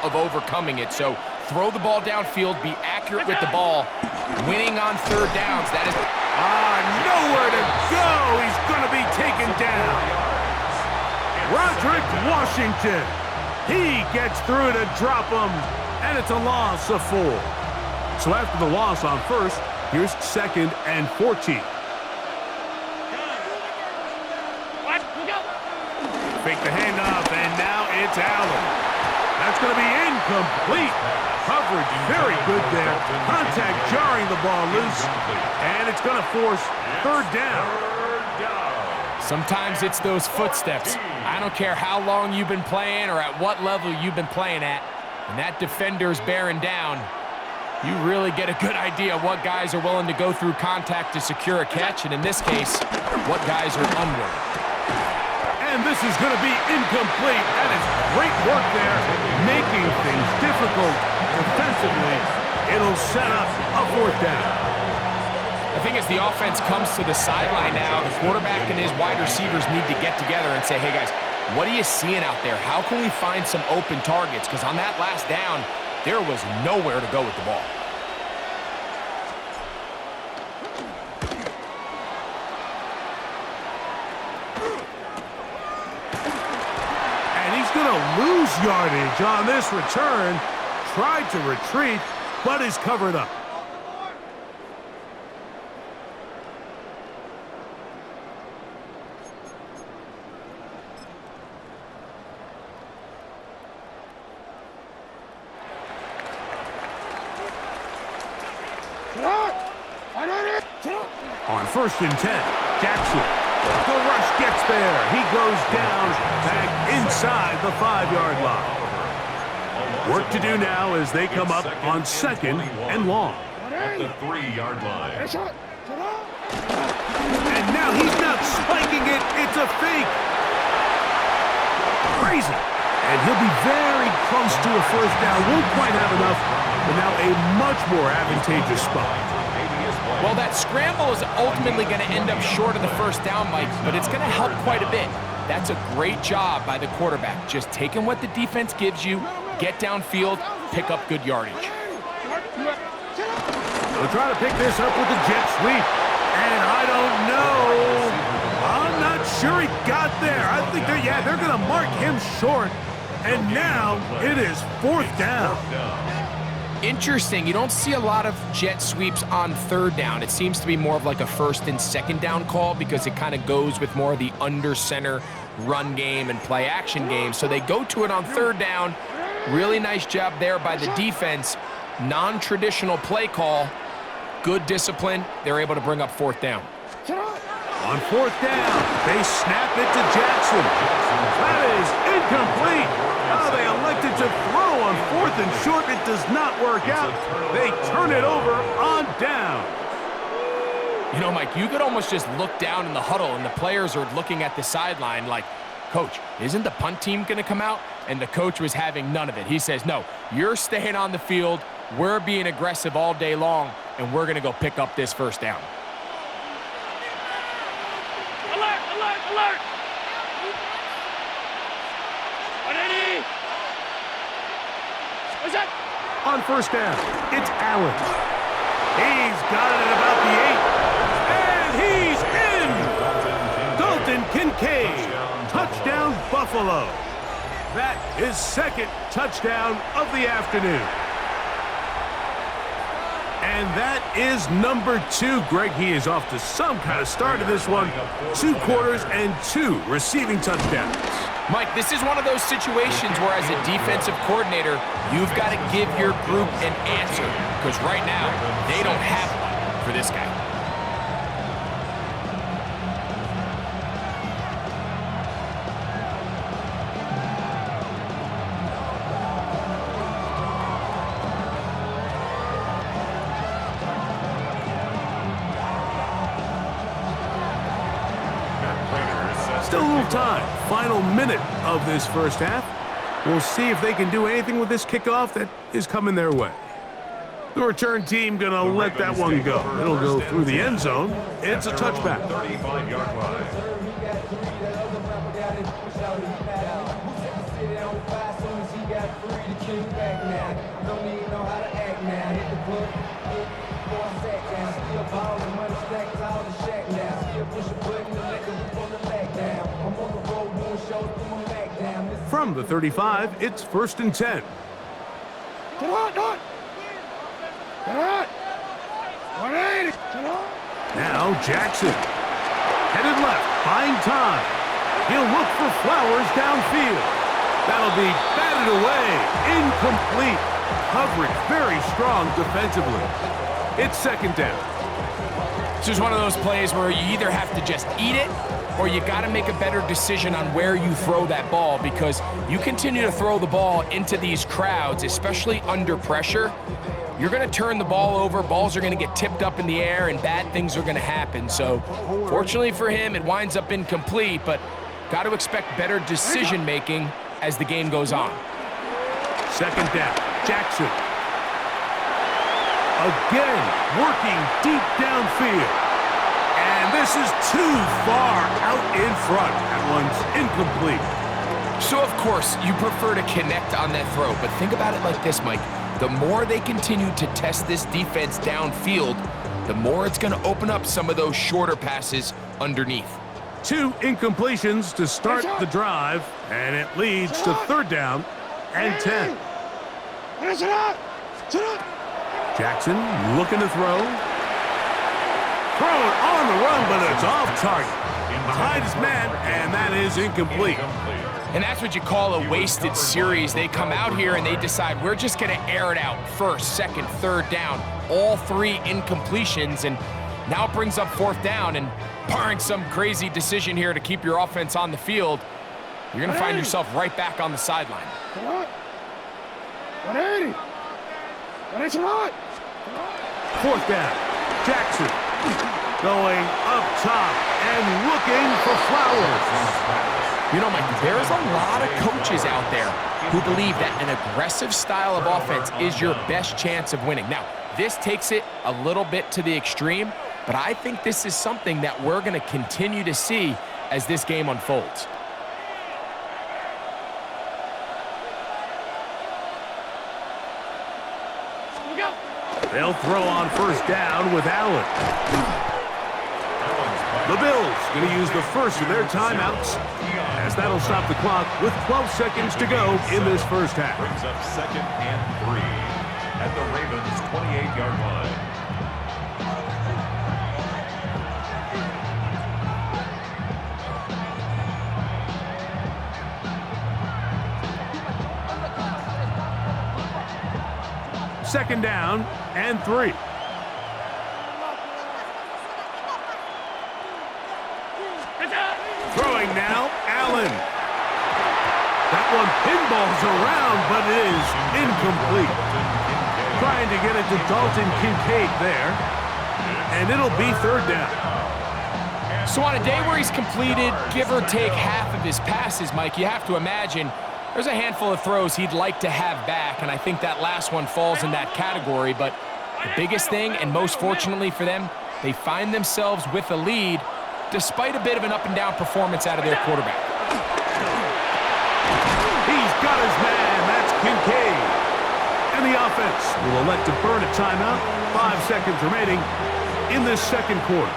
of overcoming it. So throw the ball downfield, be accurate with the ball. Winning on third downs, that is... Nowhere to go. He's going to be taken down. Roderick Washington. He gets through to drop him, and it's a loss of 4. So after the loss on first, here's 2nd and 14. Fake the handoff, and now it's Allen. That's going to be incomplete. Coverage very good there. Contact jarring the ball loose, and it's going to force third down. Sometimes it's those footsteps. I don't care how long you've been playing or at what level you've been playing at. When that defender's bearing down, you really get a good idea of what guys are willing to go through contact to secure a catch, and in this case, what guys are unwilling. And this is going to be incomplete. That is great work there, making things difficult defensively. It'll set up a 4th down. I think as the offense comes to the sideline now, the quarterback and his wide receivers need to get together and say, hey guys, what are you seeing out there? How can we find some open targets? Because on that last down, there was nowhere to go with the ball. Going to lose yardage on this return. Tried to retreat, but is covered up. On 1st and 10, Jackson. The rush gets there. He goes down back inside the 5-yard line. Work to do now as they come up on 2nd and long. At the 3-yard line. And now he's not spiking it. It's a fake. Crazy. And he'll be very close to a 1st down. Won't quite have enough, but now a much more advantageous spot. Well, that scramble is ultimately going to end up short of the 1st down, Mike, but it's going to help quite a bit. That's a great job by the quarterback. Just taking what the defense gives you, get downfield, pick up good yardage. They'll try to pick this up with the jet sweep. And I don't know. I'm not sure he got there. I think they're going to mark him short. And now it is 4th down. Interesting. You don't see a lot of jet sweeps on 3rd down. It seems to be more of like a 1st and 2nd down call because it kind of goes with more of the under center run game and play action game. So they go to it on 3rd down. Really nice job there by the defense. Non-traditional play call. Good discipline. They're able to bring up 4th down. On 4th down, they snap it to Jackson. That is incomplete. Oh, they elected to throw on 4th and short. It does not work out. They turn it over on down. You know, Mike, you could almost just look down in the huddle and the players are looking at the sideline like, Coach, isn't the punt team going to come out? And the coach was having none of it. He says, no, you're staying on the field. We're being aggressive all day long, and we're going to go pick up this 1st down. Alert, alert, alert! On 1st down, it's Allen. He's got it at about the 8. And he's in! Dalton Kincaid. Touchdown, Buffalo. That is 2nd touchdown of the afternoon. And that is number 2. Greg, he is off to some kind of start to this one. 2 quarters and 2 receiving touchdowns. Mike, this is one of those situations where as a defensive coordinator, you've got to give your group an answer. Because right now, they don't have one for this guy. Still a little time. Final minute of this 1st half. We'll see if they can do anything with this kickoff that is coming their way. The return team going to let that one go. It'll go through the end zone. It's a touchback. 35-yard line. From the 35, it's 1st and 10. Now Jackson. Headed left, buying time. He'll look for Flowers downfield. That'll be batted away. Incomplete. Coverage very strong defensively. It's 2nd down. This is one of those plays where you either have to just eat it or you got to make a better decision on where you throw that ball, because you continue to throw the ball into these crowds, especially under pressure, you're going to turn the ball over, balls are going to get tipped up in the air, and bad things are going to happen. So fortunately for him, it winds up incomplete, but got to expect better decision-making as the game goes on. 2nd down, Jackson. Again, working deep downfield. And this is too far out in front. That one's incomplete. So, of course, you prefer to connect on that throw, but think about it like this, Mike. The more they continue to test this defense downfield, the more it's going to open up some of those shorter passes underneath. 2 incompletions to start the drive, and it leads to 3rd down and 10. Jackson looking to throw. Throw it on the run, but it's off target. Behind his man, and that is incomplete. And that's what you call a wasted series. They come out here and they decide we're just going to air it out. 1st, 2nd, 3rd down, all 3 incompletions, and now it brings up 4th down, and barring some crazy decision here to keep your offense on the field, you're going to find yourself right back on the sideline. 4th down, Jackson going up top and looking for Flowers. You know, Mike, there's a lot of coaches out there who believe that an aggressive style of offense is your best chance of winning. Now, this takes it a little bit to the extreme, but I think this is something that we're going to continue to see as this game unfolds. They'll throw on 1st down with Allen. The Bills going to use the first of their timeouts, as that'll stop the clock with 12 seconds to go in this 1st half. Brings up 2nd and 3 at the Ravens' 28-yard line. Second down and 3. Throwing now, Allen. That one pinballs around, but it is incomplete. Trying to get it to Dalton Kincaid there, and it'll be 3rd down. So on a day where he's completed, give or take half of his passes, Mike, you have to imagine there's a handful of throws he'd like to have back, and I think that last one falls in that category. But the biggest thing, and most fortunately for them, they find themselves with a lead despite a bit of an up-and-down performance out of their quarterback. He's got his man. That's Kincaid. And the offense will elect to burn a timeout. 5 seconds remaining in this 2nd quarter.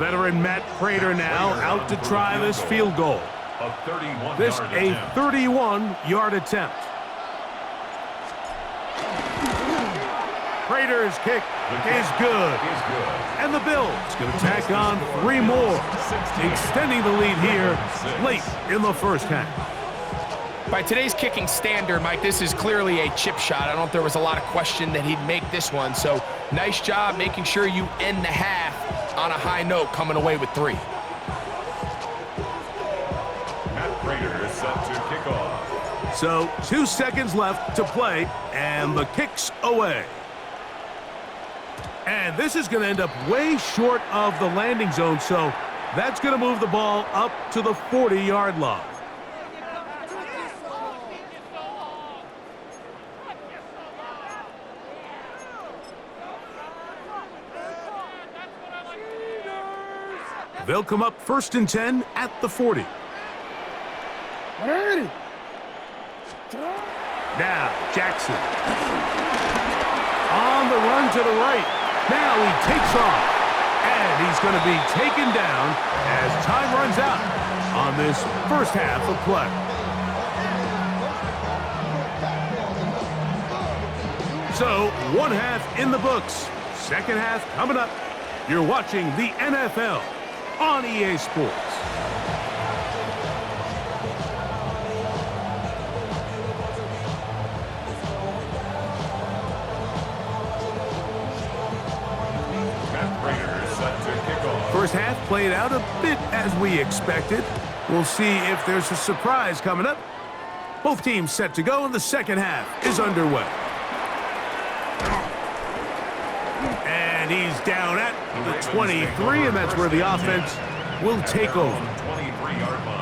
Veteran Matt Prater now out to try this field goal. This a 31-yard attempt. Prater's kick is good. And the Bills going to tack on 3 more, extending the lead here late in the 1st half. By today's kicking standard, Mike, this is clearly a chip shot. I don't know if there was a lot of question that he'd make this one. So nice job making sure you end the half on a high note, coming away with 3. Matt Prater is set to kick off. So 2 seconds left to play, and the kick's away. And this is going to end up way short of the landing zone, so that's going to move the ball up to the 40-yard line. They'll come up 1st and 10 at the 40. Now, Jackson. On the run to the right. Now he takes off. And he's going to be taken down as time runs out on this first half of play. So, one half in the books. Second half coming up. You're watching the NFL on EA Sports. First half played out a bit as we expected. We'll see if there's a surprise coming up. Both teams set to go, and the second half is underway. And he's down at the 23, and that's where the offense will take over. 23-yard line.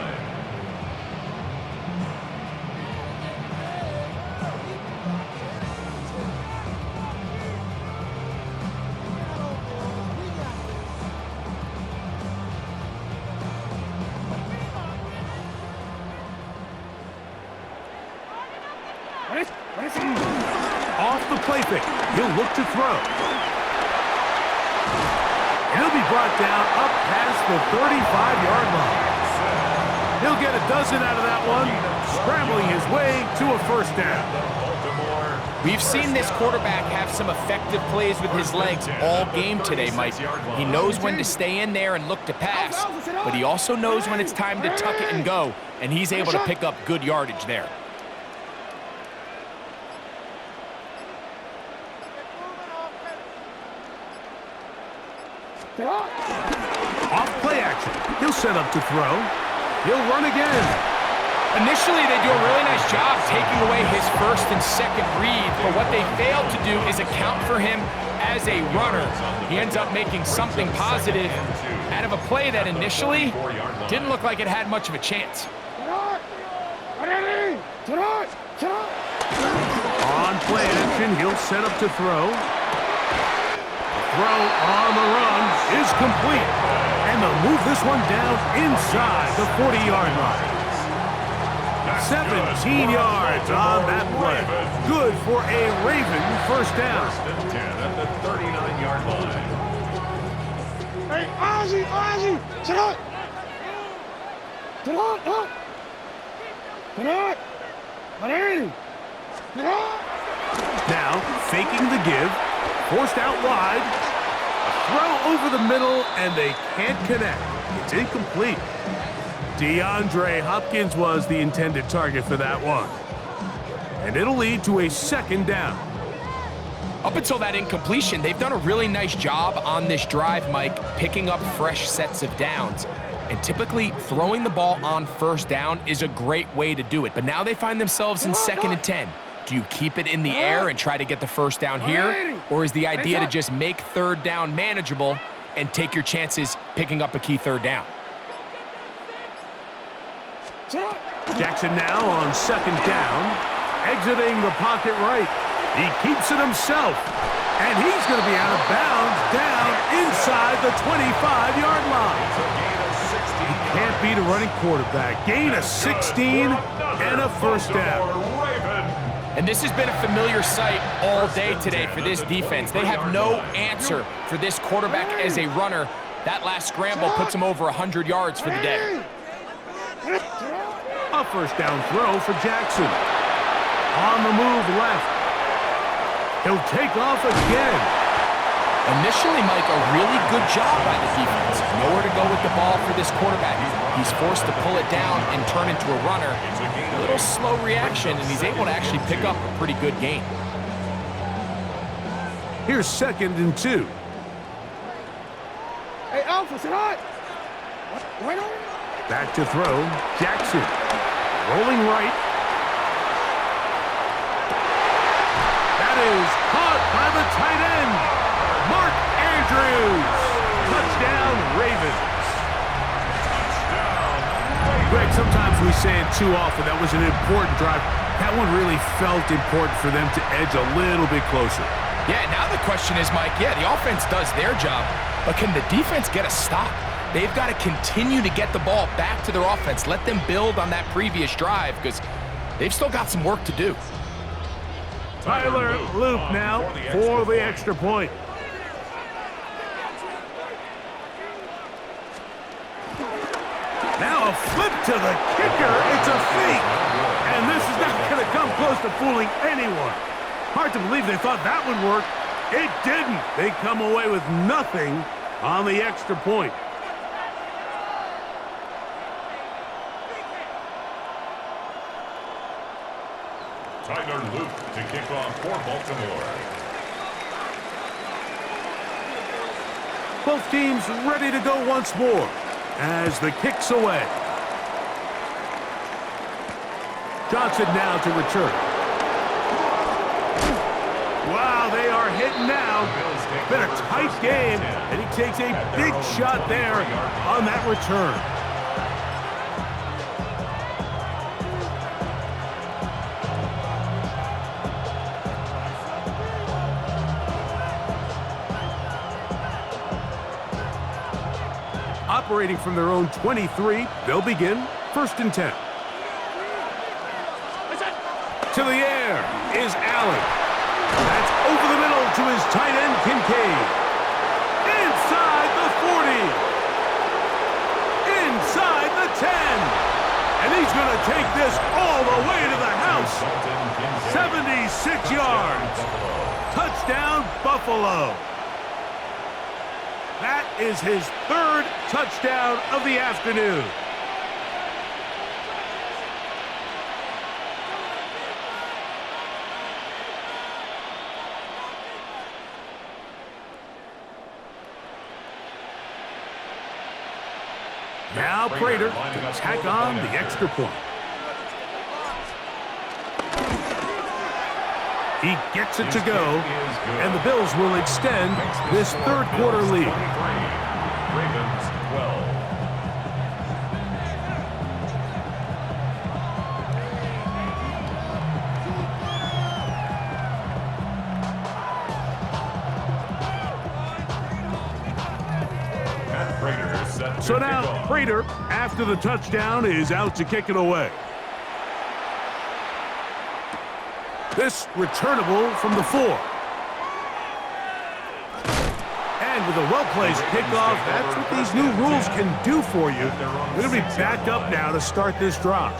Off the play fake. He'll look to throw. He'll be brought down up past the 35-yard line. He'll get a dozen out of that one, scrambling his way to a first down. We've seen this quarterback have some effective plays with his legs all game today, Mike. He knows when to stay in there and look to pass, but he also knows when it's time to tuck it and go, and he's able to pick up good yardage there. Off play action. He'll set up to throw. He'll run again. Initially, they do a really nice job taking away his first and second read, but what they fail to do is account for him as a runner. He ends up making something positive out of a play that initially didn't look like it had much of a chance. On play action, he'll set up to throw. Throw on the run is complete. And they'll move this one down inside the 40-yard line. 17 yards on that play. Good for a Raven first down. 1st and 10 at the 39-yard line. Hey, Ozzy, sit up. Sit up, up. Sit up. Sit up. Now, faking the give. Forced out wide. A throw over the middle, and they can't connect. It's incomplete. DeAndre Hopkins was the intended target for that one. And it'll lead to a second down. Up until that incompletion, they've done a really nice job on this drive, Mike, picking up fresh sets of downs. And typically, throwing the ball on first down is a great way to do it. But now they find themselves in 2nd and 10. Do you keep it in the air and try to get the first down here? Or is the idea to just make 3rd down manageable and take your chances picking up a key 3rd down? Jackson now on 2nd down, exiting the pocket right. He keeps it himself, and he's going to be out of bounds down inside the 25-yard line. He can't beat a running quarterback. Gain of 16 and a first down. And this has been a familiar sight all day today for this defense. They have no answer for this quarterback as a runner. That last scramble puts him over 100 yards for the day. A first down throw for Jackson. On the move left. He'll take off again. Initially, Mike, a really good job by the defense. Nowhere to go with the ball for this quarterback. He's forced to pull it down and turn into a runner. A little slow reaction, and he's able to actually pick up a pretty good gain. Here's 2nd and 2. Hey, Alpha, sit up. Back to throw. Jackson. Rolling right. That is caught by the tight end, Mark Andrews. Touchdown, Ravens. Greg, sometimes we say it too often. That was an important drive. That one really felt important for them to edge a little bit closer. Yeah, now the question is, Mike, the offense does their job, but can the defense get a stop? they've got to continue to get the ball back to their offense. Let them build on that previous drive because they've still got some work to do. Tyler Loop now for the extra point. Now a flip to the kicker. It's a fake. And this is not going to come close to fooling anyone. Hard to believe they thought that would work. It didn't. They come away with nothing on the extra point. Tyler Luke to kick off for Baltimore. Both teams ready to go once more as the kick's away. Johnson now to return. Wow, they are hitting now. Been a tight game, and he takes a big shot there on that return. Operating from their own 23, they'll begin 1st and 10. To the air is Allen. That's over the middle to his tight end, Kincaid. Inside the 40. Inside the 10. And he's going to take this all the way to the house. 76 yards. Touchdown, Buffalo. That is his 3rd touchdown of the afternoon. Now Prater to tack on the extra point. He gets it to go, and the Bills will extend this 3rd quarter lead. Ravens 12. Matt Prater set to So now kick off. Prater, after the touchdown, is out to kick it away. This returnable from the 4. And with a well-placed kickoff, that's what these new rules can do for you. They're going to be backed up now to start this drive.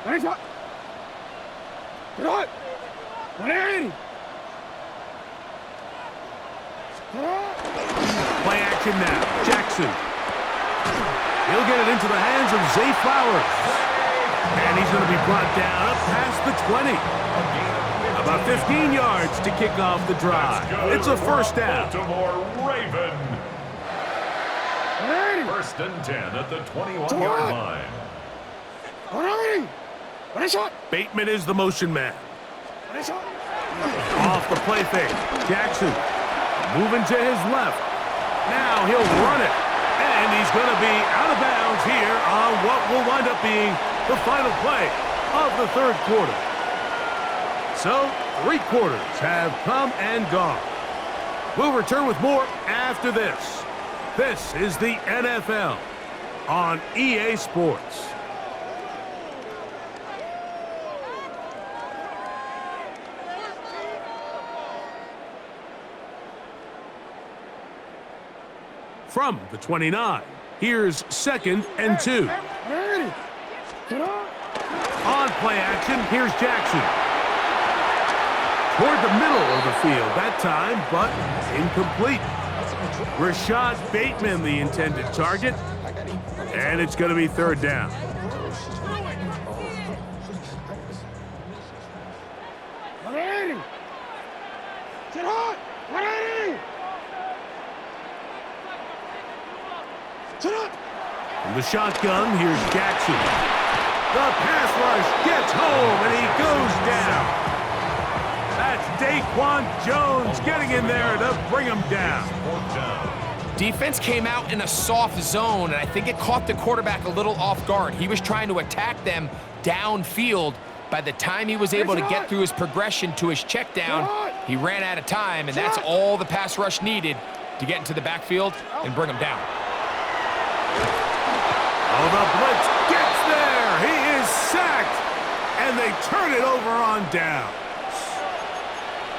Nice up. Get on. 180. Get on. Play action now. Jackson. He'll get it into the hands of Zay Flowers. And he's going to be brought down up past the 20. About 15 yards to kick off the drive. It's a 1st down. Baltimore Raven. 180. 1st and 10 at the 21-yard line. 180. What a shot. Bateman is the motion man. What a shot. Off the play fake. Jackson moving to his left. Now he'll run it. And he's going to be out of bounds here on what will wind up being the final play of the 3rd quarter. So, 3 quarters have come and gone. We'll return with more after this. This is the NFL on EA Sports. From the 29, here's 2nd and 2. 180. Get on. On play action, here's Jackson. Toward the middle of the field that time, but incomplete. Rashad Bateman, the intended target. And it's going to be 3rd down. Get on. 180. Get on. From the shotgun, here's Jackson. The pass rush gets home, and he goes down. That's Daquan Jones getting in there to bring him down. 4th down. Defense came out in a soft zone, and I think it caught the quarterback a little off guard. He was trying to attack them downfield, By the time he was able to get through his progression to his check down, he ran out of time, and that's all the pass rush needed to get into the backfield and bring him down. Oh, the blitz gets there. He is sacked, and they turn it over on down.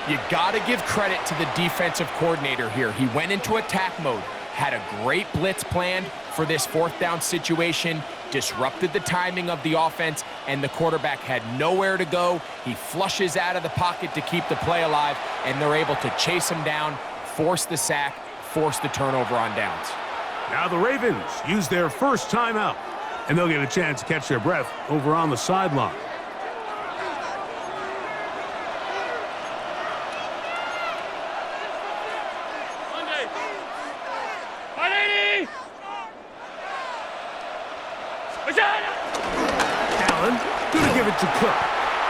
You got to give credit to the defensive coordinator here. He went into attack mode, had a great blitz planned for this fourth down situation, disrupted the timing of the offense, and the quarterback had nowhere to go. He flushes out of the pocket to keep the play alive, and they're able to chase him down, force the sack, force the turnover on downs. Now the Ravens use their first timeout, and they'll get a chance to catch their breath over on the sideline. Allen, gonna give it to Cook.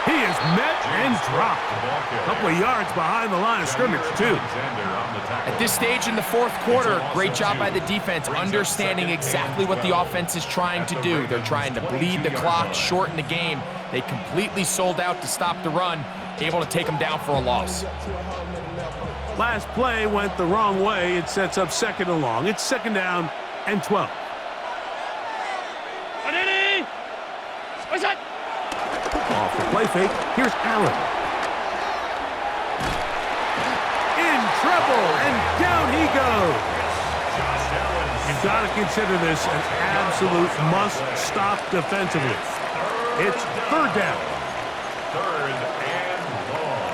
He is met and dropped. A couple of yards behind the line of scrimmage, too. At this stage in the fourth quarter, great job by the defense, understanding exactly what the offense is trying to do. They're trying to bleed the clock, shorten the game. They completely sold out to stop the run, able to take them down for a loss. Last play went the wrong way. It sets up second and long. It's second down and 12. Off the play fake, here's Allen. In trouble, and down he goes. You've got to consider this an absolute must-stop defensively. It's third down. Third and long.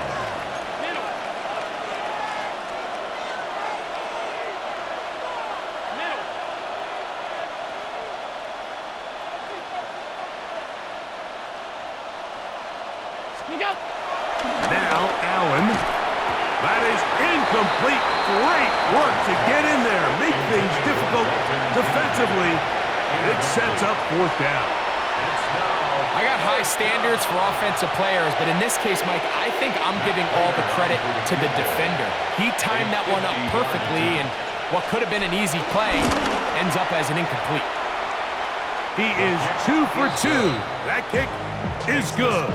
Now Allen. That is incomplete. Great work to get in there. Make things difficult defensively. It sets up fourth down. I got high standards for offensive players, but in this case, Mike, I think I'm giving all the credit to the defender. He timed that one up perfectly, and what could have been an easy play ends up as an incomplete. He is 2 for 2. That kick is good.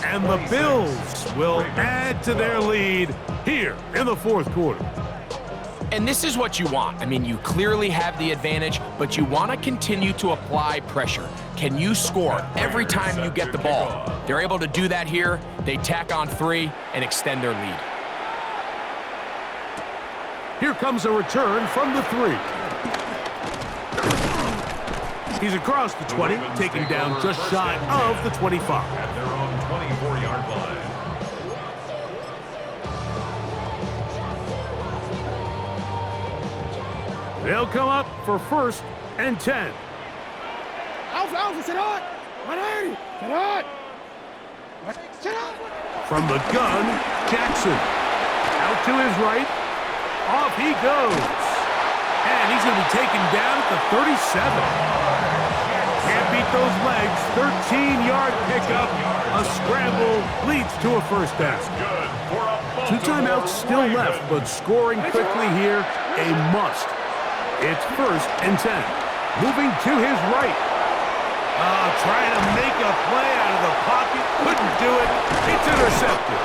And the Bills will add to their lead here in the fourth quarter. And this is what you want. I mean, you clearly have the advantage, but you want to continue to apply pressure. Can you score every time you get the ball? They're able to do that here. They tack on 3 and extend their lead. Here comes a return from the 3. He's across the 20, taken down just shy of the 25. At their own 24-yard line. They'll come up for first and 10. Alpha, sit on! 180! Sit on! Sit on! From the gun, Jackson. Out to his right. Off he goes. And he's going to be taken down at the 37. Can't beat those legs. 13-yard pickup. A scramble leads to a first down. 2 timeouts still left, but scoring quickly here, a must. It's first and 10. Moving to his right. Trying to make a play out of the pocket. Couldn't do it. It's intercepted.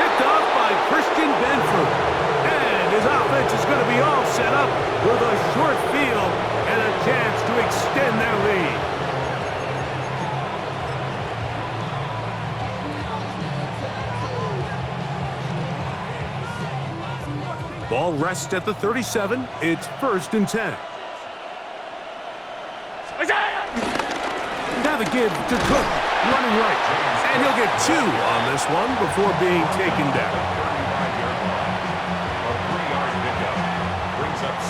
Picked off by Christian Benford. And his offense is going to be all set up with a short field and a chance to extend their lead. Ball rests at the 37. It's first and 10. Now the give to Cook, running right. And he'll get 2 on this one before being taken down.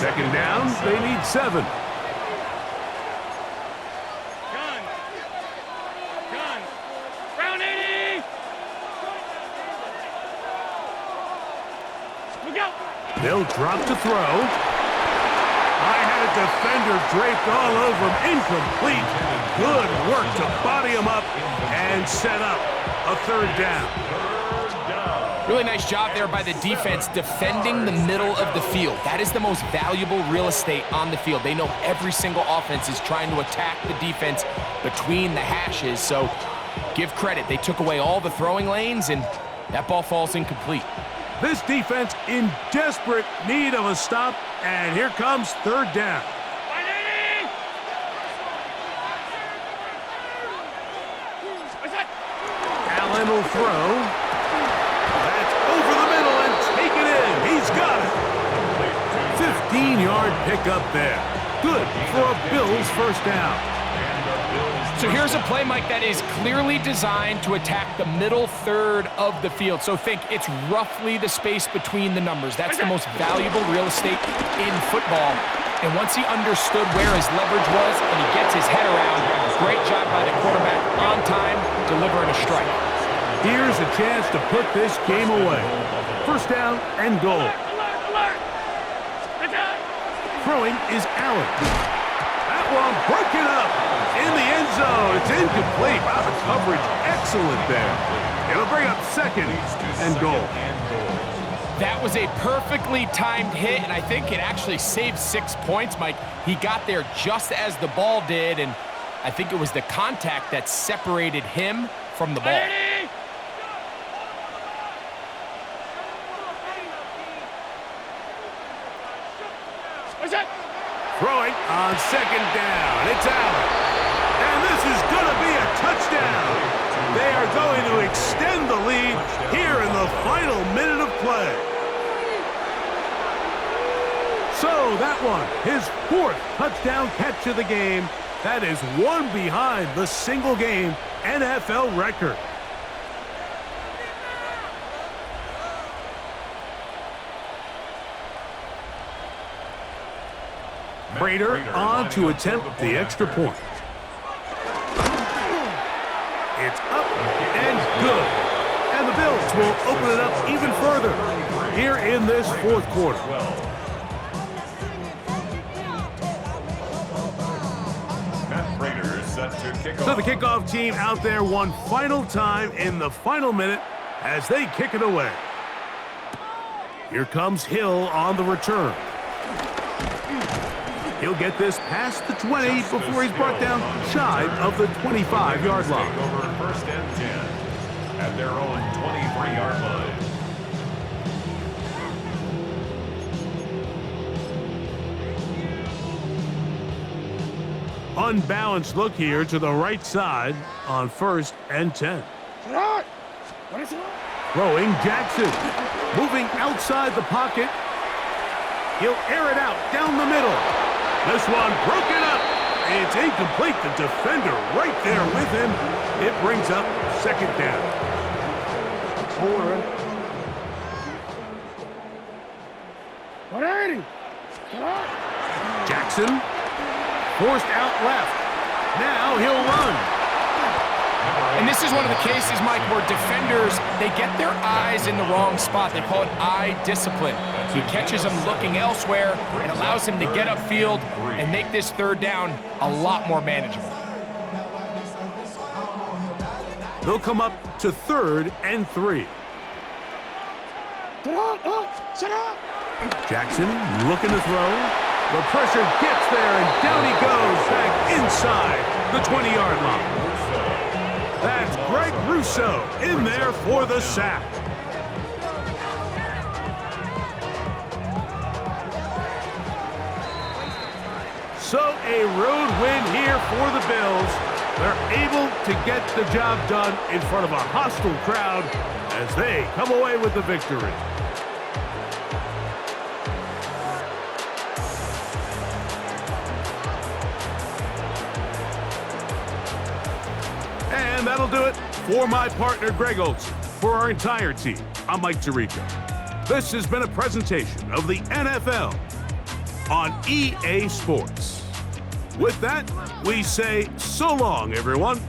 Second down, they need 7. Round 80! Look out! They'll drop to throw. I had a defender draped all over him. Incomplete. Good work to body him up and set up a third down. Really nice job there by the defense defending the middle of the field. That is the most valuable real estate on the field. They know every single offense is trying to attack the defense between the hashes. So give credit. They took away all the throwing lanes, and that ball falls incomplete. This defense in desperate need of a stop, and here comes third down. Allen will throw. That's over the middle and take it in. He's got it. 15-yard pickup there. Good for a Bills first down. So here's a play, Mike, that is clearly designed to attack the middle third of the field. So think it's roughly the space between the numbers. That's the most valuable real estate in football. And once he understood where his leverage was and he gets his head around, great job by the quarterback on time, delivering a strike. Here's a chance to put this game away. First down and goal. Throwing is Allen. That one broken up in the end zone. It's incomplete. Wow, the coverage excellent there. It'll bring up second and goal. That was a perfectly timed hit, and I think it actually saved 6 points, Mike. He got there just as the ball did, and I think it was the contact that separated him from the ball. Throwing on second down. It's Allen. And this is going to be a touchdown. They are going to extend the lead here in the final minute of play. So that one, his fourth touchdown catch of the game. That is one behind the single-game NFL record. Prater on to attempt the extra point. It's up and good. And the Bills will open it up even further here in this fourth quarter. So the kickoff team out there one final time in the final minute as they kick it away. Here comes Hill on the return. He'll get this past the 20 before he's brought down shy of the 25-yard line. Over first and 10 at their own 23-yard line. Unbalanced look here to the right side on first and 10. Throwing Jackson. Moving outside the pocket. He'll air it out down the middle. This one broken up. It's incomplete. The defender right there with him. It brings up second down. Jackson forced out left. Now he'll run. And this is one of the cases, Mike, where defenders, they get their eyes in the wrong spot. They call it eye discipline. He catches them looking elsewhere and allows him to get upfield and make this third down a lot more manageable. They'll come up to third and 3. Jackson looking to throw. The pressure gets there, and down he goes back inside the 20-yard line. That's Greg Rousseau in there for the sack. So a road win here for the Bills. They're able to get the job done in front of a hostile crowd as they come away with the victory. And that'll do it for my partner, Greg Olson. For our entire team, I'm Mike Tirico. This has been a presentation of the NFL on EA Sports. With that, we say so long, everyone.